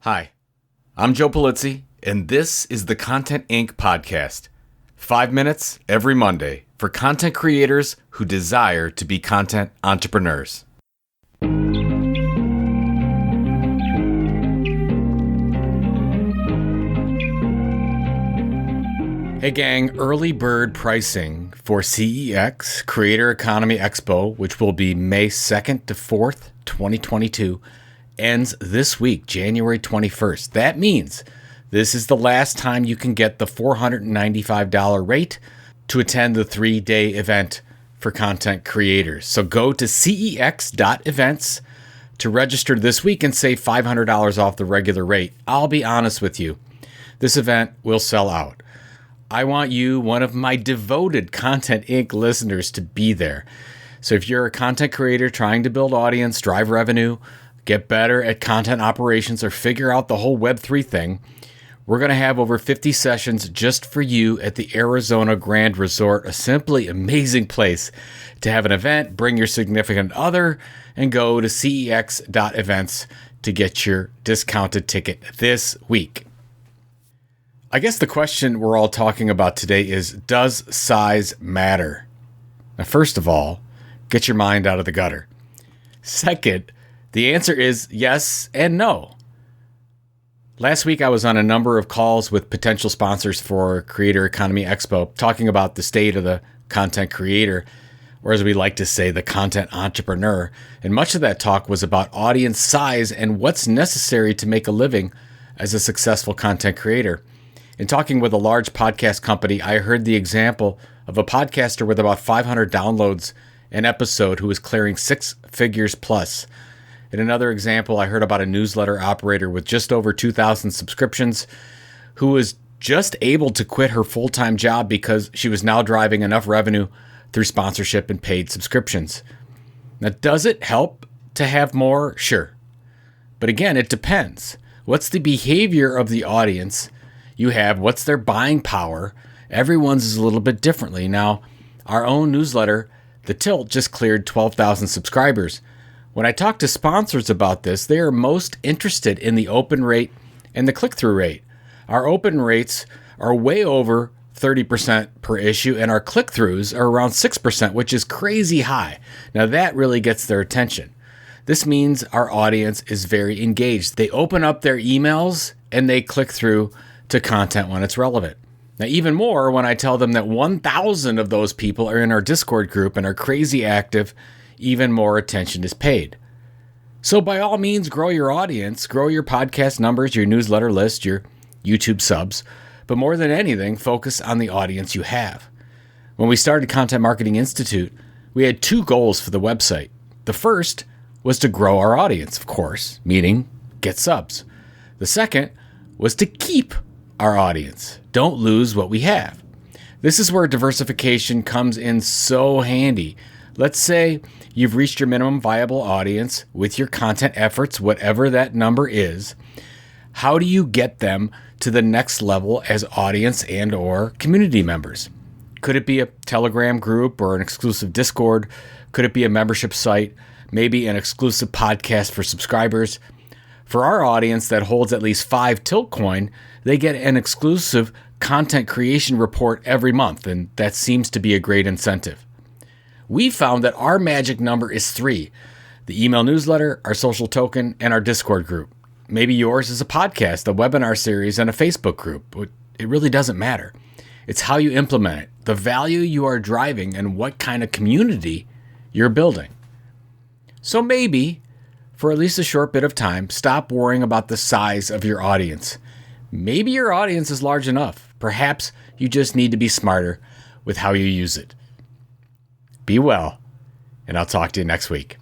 Hi, I'm Joe Polizzi, and this is the Content Inc. podcast. 5 minutes every Monday for content creators who desire to be content entrepreneurs. Hey gang, early bird pricing for CEX, Creator Economy Expo, which will be May 2nd to 4th, 2022, ends this week, January 21st. That means this is the last time you can get the $495 rate to attend the 3-day event for content creators. So go to cex.events to register this week and save $500 off the regular rate. I'll be honest with you, this event will sell out. I want you, one of my devoted Content Inc. listeners, to be there. So if you're a content creator trying to build audience, drive revenue, get better at content operations, or figure out the whole Web3 thing, we're going to have over 50 sessions just for you at the Arizona Grand Resort, a simply amazing place to have an event, bring your significant other, and go to cex.events to get your discounted ticket this week. I guess the question we're all talking about today is, does size matter? Now, first of all, get your mind out of the gutter. Second, the answer is yes and no. Last week, I was on a number of calls with potential sponsors for Creator Economy Expo, talking about the state of the content creator, or as we like to say, the content entrepreneur. And much of that talk was about audience size and what's necessary to make a living as a successful content creator. In talking with a large podcast company, I heard the example of a podcaster with about 500 downloads an episode who was clearing 6 figures plus. In another example, I heard about a newsletter operator with just over 2,000 subscriptions who was just able to quit her full-time job because she was now driving enough revenue through sponsorship and paid subscriptions. Now, does it help to have more? Sure. But again, it depends. What's the behavior of the audience you have? What's their buying power? Everyone's is a little bit differently. Now, our own newsletter, The Tilt, just cleared 12,000 subscribers. When I talk to sponsors about this, they are most interested in the open rate and the click-through rate. Our open rates are way over 30% per issue, and our click-throughs are around 6%, which is crazy high. Now, that really gets their attention. This means our audience is very engaged. They open up their emails and they click through to content when it's relevant. Now, even more when I tell them that 1,000 of those people are in our Discord group and are crazy active, even more attention is paid. So by all means, grow your audience, grow your podcast numbers, your newsletter list, your YouTube subs, but more than anything, focus on the audience you have. When we started Content Marketing Institute, we had 2 goals for the website. The first was to grow our audience, of course, meaning get subs. The second was to keep our audience. Don't lose what we have. This is where diversification comes in so handy. Let's say you've reached your minimum viable audience with your content efforts, whatever that number is. How do you get them to the next level as audience and or community members? Could it be a Telegram group or an exclusive Discord? Could it be a membership site? Maybe an exclusive podcast for subscribers? For our audience that holds at least 5 Tiltcoin, they get an exclusive content creation report every month, and that seems to be a great incentive. We found that our magic number is 3: the email newsletter, our social token, and our Discord group. Maybe yours is a podcast, a webinar series, and a Facebook group. It really doesn't matter. It's how you implement it, the value you are driving, and what kind of community you're building. So maybe, for at least a short bit of time, stop worrying about the size of your audience. Maybe your audience is large enough. Perhaps you just need to be smarter with how you use it. Be well, and I'll talk to you next week.